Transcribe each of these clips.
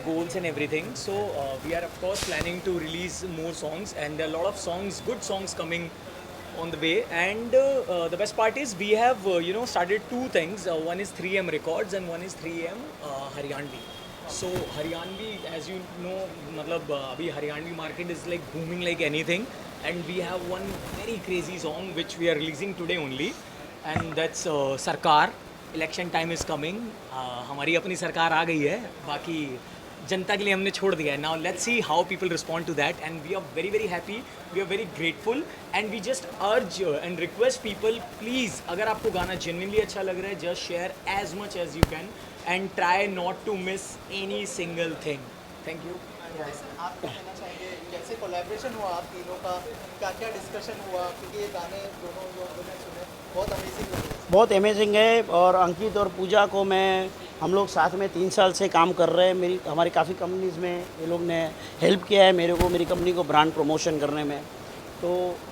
goals and everything. So we are of course planning to release more songs, and there are a lot of songs, good songs coming on the way. And the best part is we have started two things. One is 3M Records and one is 3M Haryanvi. So Haryanvi, as you know, matlab abhi Haryanvi market is like booming like anything, and we have one very crazy song which we are releasing today only, and that's Sarkar. Election time is coming. हमारी अपनी सरकार आ गई है, बाकी जनता के लिए हमने छोड़ दिया है. Now let's see how people respond to that, and we are very very happy, we are very grateful, and we just urge and request people, please अगर आपको गाना जेन्युइनली अच्छा लग रहा है, just share as much as you can and try not to miss any single thing. Thank you. आप क्या कहना चाहेंगे, कैसे कोलैबोरेशन हुआ आप तीनों का, क्या क्या डिस्कशन हुआ, क्योंकि ये गाने दोनों जो हमने सुने बहुत अमेजिंग लगे. बहुत अमेजिंग है. और अंकित और पूजा को हम लोग साथ में 3 साल से काम कर रहे हैं. हमारी काफ़ी कंपनीज़ में ये लोग ने हेल्प किया है मेरे को, मेरी कंपनी को ब्रांड प्रमोशन करने में. तो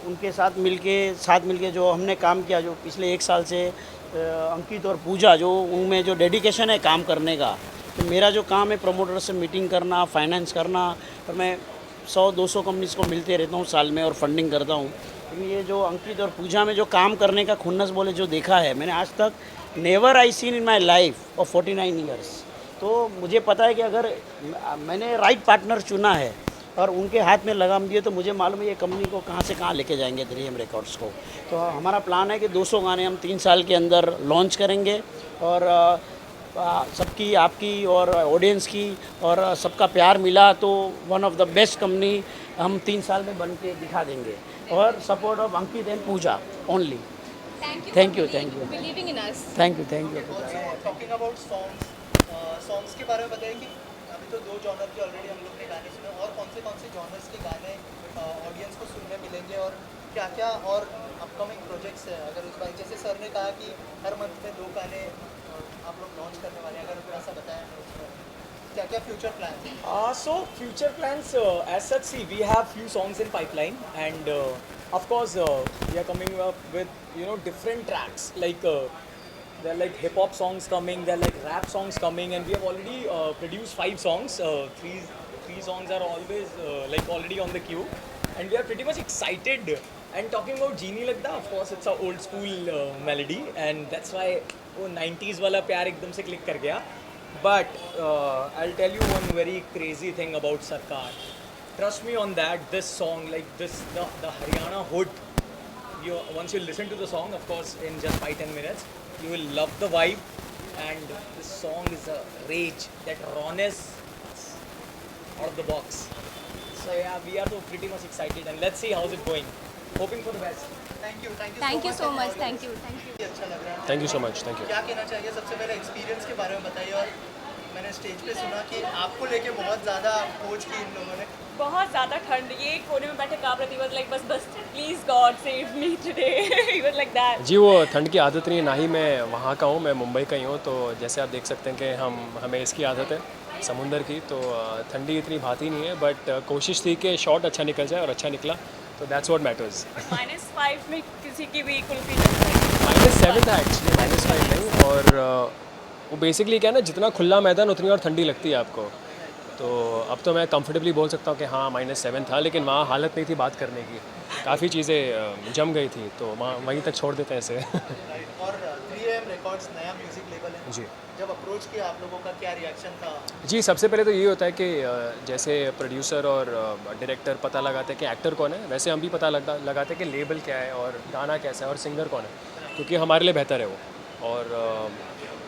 उनके साथ मिलके जो हमने काम किया, जो पिछले 1 साल से अंकित और पूजा जो उनमें जो डेडिकेशन है काम करने का. तो मेरा जो काम है प्रमोटर से मीटिंग करना, फाइनेंस करना, और मैं 100-200 कंपनीज़ को मिलते रहता हूँ साल में और फंडिंग करता हूँ. लेकिन ये जो अंकित और पूजा में जो काम करने का खुन्नस बोले जो देखा है मैंने आज तक, never I seen in my life of 49 years. तो मुझे पता है कि अगर मैंने राइट पार्टनर चुना है और उनके हाथ में लगाम दिए, तो मुझे मालूम है ये कंपनी को कहाँ से कहाँ लेके जाएंगे 3M रिकॉर्ड्स को. तो हमारा प्लान है कि 200 गाने हम 3 साल के अंदर लॉन्च करेंगे, और सबकी, आपकी और ऑडियंस की और सबका प्यार मिला तो one of the best company हम 3 साल में बन के दिखा देंगे. और support of Ankit and Pooja only. Thank you believing in us. Thank you. Talking about songs के बारे में बताइए कि अभी तो 2 जॉनर के ऑलरेडी हम लोग ने गाने सुने, और कौन से जॉनर्स के गाने ऑडियंस को सुनने मिलेंगे, और क्या क्या और अपकमिंग प्रोजेक्ट्स है. अगर उस बार जैसे सर ने कहा कि हर मंथ में 2 गाने आप लोग लॉन्च करने वाले हैं, अगर थोड़ा सा बताएं क्या क्या फ्यूचर प्लान है. So future plans, as such, see, we have few songs in pipeline, and of course we are coming up with different tracks. Like there are like hip hop songs coming, there are like rap songs coming, and we have already produced 5 songs. Three songs are always like already on the queue, and we are pretty much excited. And talking about Genie Lagda, of course it's a old school melody, and that's why वो 90s वाला प्यार एकदम से click कर गया. But I'll tell you one very crazy thing about Sarkar. Trust me on that. This song, like this, the Haryana hood. Once you listen to the song, of course, in just 5-10 minutes, you will love the vibe. And this song is a rage. That rawness out of the box. So yeah, we are so pretty much excited, and let's see how's it going. Hoping for the best. Thank you so much. Thank you. अच्छा लग रहा है. Thank you so much. Thank you. क्या कहना चाहिए, सबसे पहले experience के बारे में बताइए. और मैंने स्टेज पे सुना कि आपको लेके बहुत ज़्यादा खोज की इन लोगों ने. बहुत ज़्यादा ठंड, ये कोने में बैठे काँप रही थी, लाइक बस please God save me today. He was like that. जी, वो ठंड की आदत नहीं है, ना ही मैं वहाँ का हूँ, मैं मुंबई का ही हूँ. तो जैसे आप देख सकते हैं कि हमें इसकी आदत है समुंदर की, तो ठंडी इतनी भाती नहीं है. बट कोशिश थी कि शॉट अच्छा निकल जाए, और अच्छा निकला, तो दैट्स व्हाट मैटर्स. -5 में किसी की भी कुल्फी नहीं खाई. -7 था एक्चुअली, -5 नहीं. और वो बेसिकली क्या है ना, जितना खुला मैदान उतनी और ठंडी लगती है आपको. तो अब तो मैं कंफर्टेबली बोल सकता हूँ कि हाँ -7 था, लेकिन वहाँ हालत नहीं थी बात करने की. काफ़ी चीज़ें जम गई थी, तो वहीं तक छोड़ देते हैं इसे. और 3M रिकॉर्ड्स नया म्यूजिक लेबल है जी. जब अप्रोच किया आप लोगों का क्या रिएक्शन था? जी, सबसे पहले तो ये होता है कि जैसे प्रोड्यूसर और डायरेक्टर पता लगाते हैं कि एक्टर कौन है, वैसे हम भी पता लगाते हैं कि लेबल क्या है और गाना कैसा है और सिंगर कौन है, क्योंकि हमारे लिए बेहतर है वो. और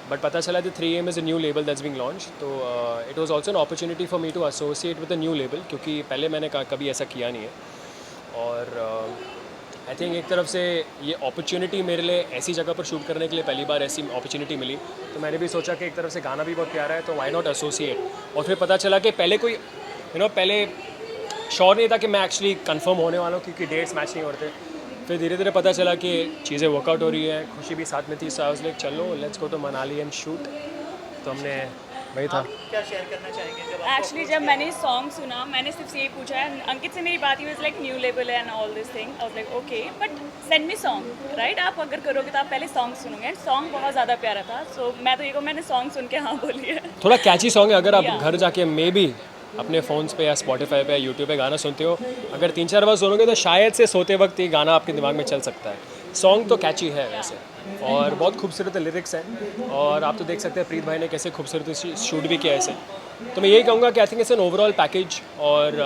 बट पता चला कि 3M is a new label that's being launched. तो it was also an opportunity for me to associate with a new label, क्योंकि पहले मैंने कभी ऐसा किया नहीं है. और आई थिंक एक तरफ से ये अपॉर्चुनिटी मेरे लिए ऐसी जगह पर शूट करने के लिए पहली बार ऐसी अपॉर्चुनिटी मिली, तो मैंने भी सोचा कि एक तरफ से गाना भी बहुत प्यारा है, तो व्हाई नॉट एसोसिएट. और फिर पता चला कि पहले कोई पहले श्योर नहीं था कि मैं एक्चुअली कंफर्म होने वाला हूँ, क्योंकि डेट्स मैच नहीं होते. फिर धीरे धीरे पता चला कि चीज़ें वर्कआउट हो रही है, खुशी भी साथ में थी. सो आई वाज लाइक चलो let's go to Manali and shoot. तो हमने वही था। क्या शेयर करना चाहेंगे जब आपको एक्चुअली जब मैंने सॉन्ग सुना मैंने सिर्फ यही पूछा है, अंकित से मेरी बात हुई like new level and all this thing, I was like okay but send me song right, आप अगर करोगे तो आप पहले सॉन्ग सुनोगे एंड सॉन्ग बहुत ज़्यादा प्यारा था। सो मैं तो ये कहूँ मैंने सॉन्ग सुन के हाँ बोली है। थोड़ा कैची सॉन्ग है, अगर आप Yeah. घर जाके मे बी अपने फ़ोन्स पे या स्पॉटिफाई पे या यूट्यूब पे गाना सुनते हो, अगर 3-4 बार सुनोगे तो शायद से सोते वक्त ये गाना आपके दिमाग में चल सकता है। सॉन्ग तो कैची है वैसे, और बहुत खूबसूरत लिरिक्स हैं, और आप तो देख सकते हैं प्रीत भाई ने कैसे खूबसूरत शूट भी किया है इसे। तो मैं यही कहूँगा कि I think it's an overall package, और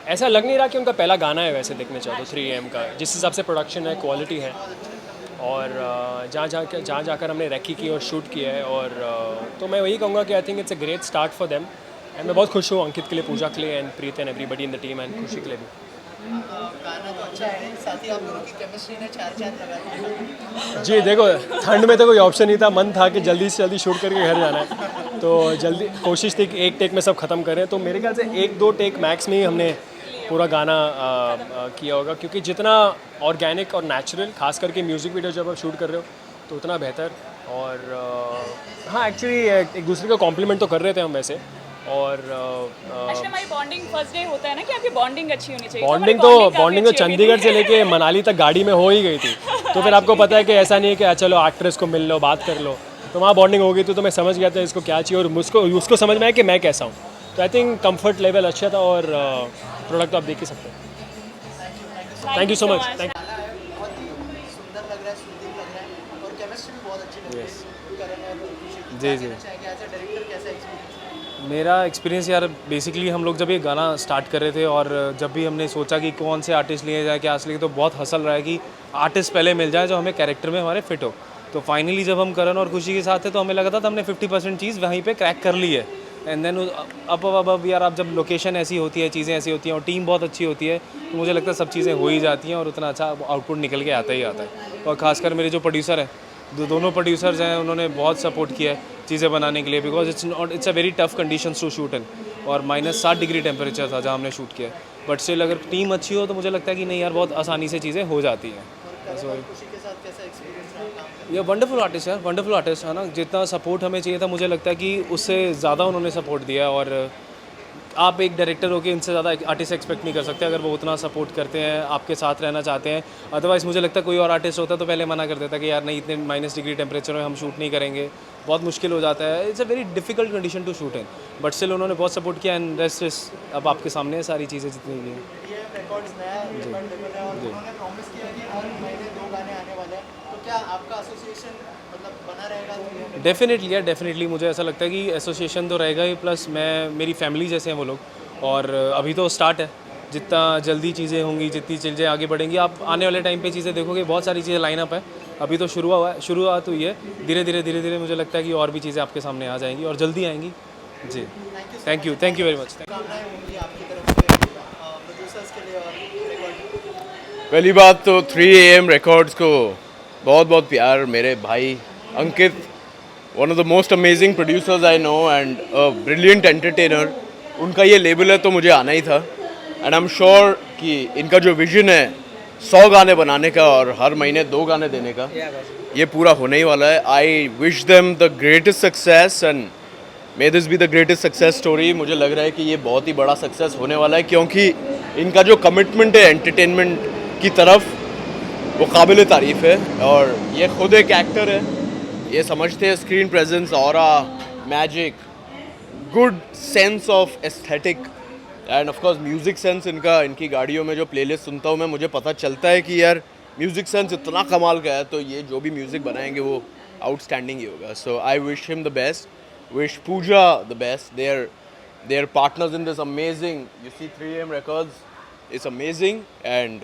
ऐसा लग नहीं रहा कि उनका पहला गाना है वैसे देखने चाहो तो 3 AM का, जिस हिसाब से प्रोडक्शन है, क्वालिटी है, और जहाँ जाकर हमने रैकी की और शूट किया है, और तो मैं वही कहूँगा कि I think it's a great start for them, and मैं बहुत खुश हूँ अंकित के लिए, पूजा के लिए, and Preet and everybody in the team, and खुशी के लिए भी। गाना तो अच्छा है, साथ ही आप दोनों की केमिस्ट्री ने 4 चांद लगा दिए। जी देखो, ठंड में तो कोई ऑप्शन नहीं था, मन था कि जल्दी से जल्दी शूट करके घर जाना है, तो जल्दी कोशिश थी कि एक टेक में सब ख़त्म करें, तो मेरे ख्याल से 1-2 टेक मैक्स में ही हमने पूरा गाना किया होगा, क्योंकि जितना ऑर्गेनिक और नेचुरल, खास करके म्यूज़िक वीडियो जब आप शूट कर रहे हो तो उतना बेहतर। और हाँ, एक्चुअली एक दूसरे का कॉम्प्लीमेंट तो कर रहे थे हम वैसे, और एक्चुअली हमारी बॉन्डिंग फर्स्ट डे होता है ना कि आपकी बॉन्डिंग अच्छी होनी चाहिए। बॉन्डिंग हमारी तो काफ़ी अच्छी हो गई चंडीगढ़ थी। से लेके मनाली तक गाड़ी में हो ही गई थी, तो फिर आपको पता है कि ऐसा नहीं है कि चलो एक्ट्रेस को मिल लो, बात कर लो, तो वहाँ बॉन्डिंग हो गई थी, तो मैं समझ गया था इसको क्या चाहिए, और उसको समझ में आया कि मैं कैसा हूँ, तो आई थिंक कंफर्ट लेवल अच्छा था, और प्रोडक्ट तो आप देख ही सकते हैं। Thank you so much. Thank बहुत ही सुंदर लग रहा है, सूदिंग लग रहा है, और केमिस्ट्री भी बहुत अच्छी लग रही है करण और खुशी की। जी, जी। क्या कहना चाहेंगे एज अ डायरेक्टर, कैसा एक्सपीरियंस? मेरा एक्सपीरियंस यार बेसिकली हम लोग जब ये गाना स्टार्ट कर रहे थे, और जब भी हमने सोचा कि कौन से आर्टिस्ट लिए जाए, क्या लिए, तो बहुत हसल रहा है कि आर्टिस्ट पहले मिल जाए जो हमें कैरेक्टर में हमारे फिट हो। तो फाइनली जब हम करण और खुशी के साथ थे तो हमें लगा था हमने 50% चीज़ वहीं पे क्रैक कर ली है, एंड देन अब यार आप जब लोकेशन ऐसी होती है, चीज़ें ऐसी होती हैं, और टीम बहुत अच्छी होती है, तो मुझे लगता है सब चीज़ें हो ही जाती हैं, और उतना अच्छा आउटपुट निकल के आता ही आता है। और ख़ासकर मेरे जो प्रोड्यूसर हैं, दोनों प्रोड्यूसर्स हैं, उन्होंने बहुत सपोर्ट किया है चीज़ें बनाने के लिए, because it's a very tough conditions to shoot in, और -7 डिग्री टेम्परेचर था जहाँ हमने शूट किया, बट स्टिल अगर टीम अच्छी हो तो मुझे लगता है कि नहीं यार बहुत आसानी से चीज़ें हो जाती हैं। खुशी के साथ कैसा एक्सपीरियंस रहा काम करने? ये वंडरफुल आर्टिस्ट यार, वंडरफुल आर्टिस्ट है ना, जितना सपोर्ट हमें चाहिए था मुझे लगता है कि उससे ज़्यादा उन्होंने सपोर्ट दिया, और आप एक डायरेक्टर हो के इनसे ज़्यादा आर्टिस्ट एक्सपेक्ट नहीं कर सकते अगर वो उतना सपोर्ट करते हैं, आपके साथ रहना चाहते हैं। अदरवाइज़ मुझे लगता है कोई और आर्टिस्ट होता तो पहले मना कर देता कि यार नहीं, इतने -, डिग्री टेम्परेचर में हम शूट नहीं करेंगे, बहुत मुश्किल हो जाता है, it's a very difficult condition to shoot in, but still उन्होंने बहुत सपोर्ट किया, एंड रेस्ट इज अब आपके सामने है सारी चीज़ें जितनी भी हैं। ये रिकॉर्ड्स नया रिकॉर्ड लेवल है, और उन्होंने प्रॉमिस किया कि हर महीने 2 गाने आने वाले हैं, तो क्या आपका एसोसिएशन मतलब बना रहेगा? तो डेफिनेटली यार, डेफिनेटली मुझे ऐसा लगता है कि एसोसिएशन तो रहेगा ही, प्लस मेरी फैमिली जैसे हैं वो लोग, और अभी तो स्टार्ट है, जितना जल्दी चीज़ें होंगी, जितनी चीज़ें आगे बढ़ेंगी, आप आने वाले टाइम पे चीज़ें देखोगे, बहुत सारी चीज़ें लाइनअप है, अभी तो शुरुआत हुई है, धीरे धीरे मुझे लगता है कि और भी चीज़ें आपके सामने आ जाएंगी, और जल्दी आएंगी जी। Thank you very much. शुभकामनाएं होंगी आपकी तरफ से प्रोड्यूसर्स के लिए और रिकॉर्ड। पहली बात तो 3 AM रिकॉर्ड्स को बहुत बहुत प्यार। मेरे भाई Ankit, one of the most amazing producers I know and a brilliant entertainer, उनका ये लेबल है तो मुझे आना ही था, एंड आई एम श्योर कि इनका जो विजन है 100 गाने बनाने का और हर महीने 2 गाने देने का, ये पूरा होने ही वाला है। I wish them the greatest success, and may this be the greatest success story. मुझे लग रहा है कि ये बहुत ही बड़ा सक्सेस होने वाला है, क्योंकि इनका जो कमिटमेंट है एंटरटेनमेंट की तरफ वो काबिल तारीफ़ है, और ये खुद एक एक्टर है, ये समझते हैं screen presence, aura, magic, good sense of aesthetic, end of course music sense. इनकी गाड़ियों में जो प्लेलिस्ट सुनता हूँ मैं, मुझे पता चलता है कि यार म्यूज़िक सेंस इतना कमाल का है, तो ये जो भी म्यूज़िक बनाएंगे वो आउटस्टैंडिंग ही होगा। So I wish him the best, wish Pooja the best. They are partners in this amazing. You see 3 AM Records, it's amazing, and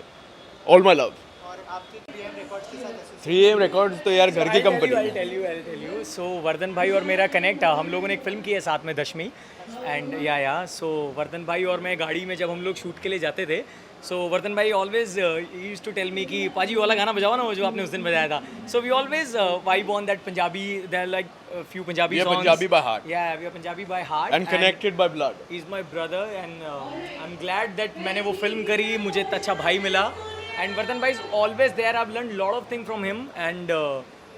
all my love. और आपके 3 AM रिकॉर्ड्स के साथ 3 AM Records तो यार घर की कंपनी I'll है। tell you. So Vardhan भाई और मेरा कनेक्ट, हम लोगों ने एक फिल्म की है साथ में, दशमी, एंड सो वर्धन भाई और मैं गाड़ी में जब हम लोग शूट के लिए जाते थे, सो वर्धन भाई always used to tell me कि पाजी वाला गाना बजाओ ना, वो जो आपने उस दिन बजाया था। So we always vibe on that Punjabi, there like few Punjabi We are songs. Punjabi by heart. Yeah, we are Punjabi by heart. And connected by blood. He's my brother, and I'm glad that मैंने वो film करी, मुझे इतना अच्छा भाई मिला, and Vardhan भाई is always there. I've learned lot of things from him, and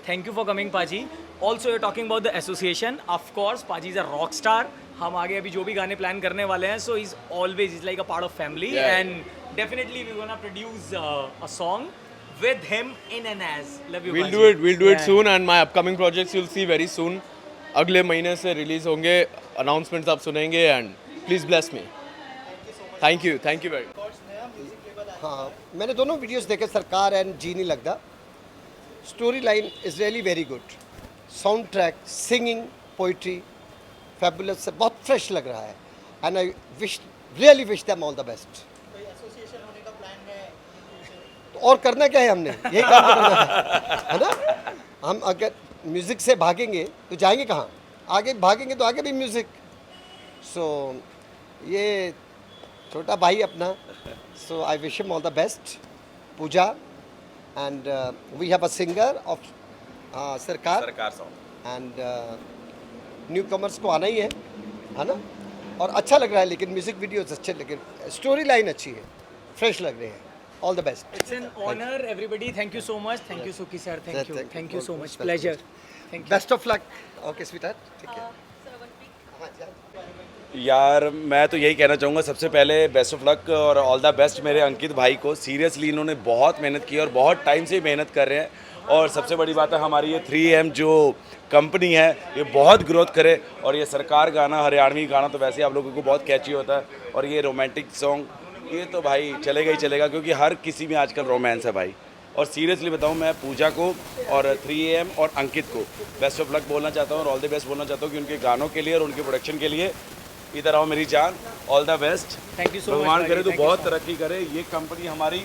thank you for coming, Paji. Also you're talking about the association. Of course, Paji is a rock star. हम आगे अभी जो भी गाने प्लान करने वाले हैं, so he's always he's like a part of family, Yeah. and definitely we're gonna produce a song with him in and as. Love you, We'll Paji. do it. We'll do it Yeah. soon, and my upcoming projects you'll see very soon. अगले महीने से release होंगे, announcements आप सुनेंगे, and please bless me. Thank you very much. हाँ, मैंने दोनों videos देखे, सरकार एंड जी नहीं लगता. Story line is really very good. Sound track, singing, poetry, fabulous, बहुत फ्रेश लग रहा है. And I really wish them all the best. कोई एसोसिएशन होने का प्लान है? तो और करना क्या है हमने, यही काम तो करना है ना. हम अगर म्यूज़िक से भागेंगे तो जाएंगे कहाँ? आगे भागेंगे तो आगे भी म्यूज़िक. सो ये छोटा भाई अपना, so I wish him all the best. Pooja, and we have a singer of Sarkar song. And newcomers को आना ही है ना. और अच्छा लग रहा है, लेकिन म्यूज़िक वीडियोस अच्छे, लेकिन स्टोरी लाइन अच्छी है, फ्रेश लग रहे हैं. All the best. It's an honor, everybody. Thank you so much. Thank you, Suki sir. Thank you. Thank you so much. Most Pleasure. Thank you. Best of luck. Okay sweetheart, ठीक है. यार मैं तो यही कहना चाहूँगा, सबसे पहले बेस्ट ऑफ लक और ऑल द बेस्ट मेरे अंकित भाई को. सीरियसली इन्होंने बहुत मेहनत की और बहुत टाइम से मेहनत कर रहे हैं. और सबसे बड़ी बात है, हमारी ये 3M जो कंपनी है ये बहुत ग्रोथ करे. और ये सरकार गाना, हरियाणवी गाना तो वैसे आप लोगों को बहुत कैची होता है, और ये रोमांटिक सॉन्ग ये तो भाई चलेगा ही चलेगा, क्योंकि हर किसी में आजकल रोमांस है भाई. और सीरियसली बताऊँ, मैं पूजा को और 3AM और अंकित को बेस्ट ऑफ लक बोलना चाहता हूँ और ऑल द बेस्ट बोलना चाहता हूँ, कि उनके गानों के लिए और उनके प्रोडक्शन के लिए. इधर आओ मेरी जान, all the best. Thank you so much, भगवान भाई. करे तो Thank you बहुत so much. तरक्की करे, ये कंपनी हमारी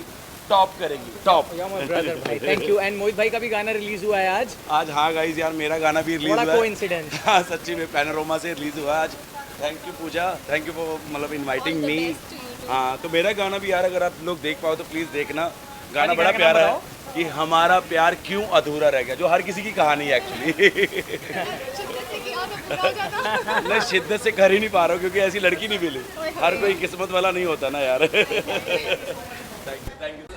टॉप करेगी, टॉप. Yeah, my brother, भाई. Thank you. And मोहित भाई का भी गाना रिलीज हुआ है आज. आज हाँ गाइस यार, मेरा गाना भी रिलीज बड़ा हुआ है. coincidence. हाँ सच्ची में पैनोरमा से रिलीज हुआ है आज. Thank you Pooja, thank you for मतलब इनवाइटिंग मी. हाँ तो मेरा गाना भी यार, अगर आप लोग देख पाओ तो प्लीज़ देखना. गाना बड़ा प्यारा है कि हमारा प्यार क्यों अधूरा रह गया, जो हर किसी की कहानी है एक्चुअली. मैं शिद्दत से कर ही नहीं पा रहा हूँ, क्योंकि ऐसी लड़की नहीं मिली. हर कोई किस्मत वाला नहीं होता ना यार. Thank you.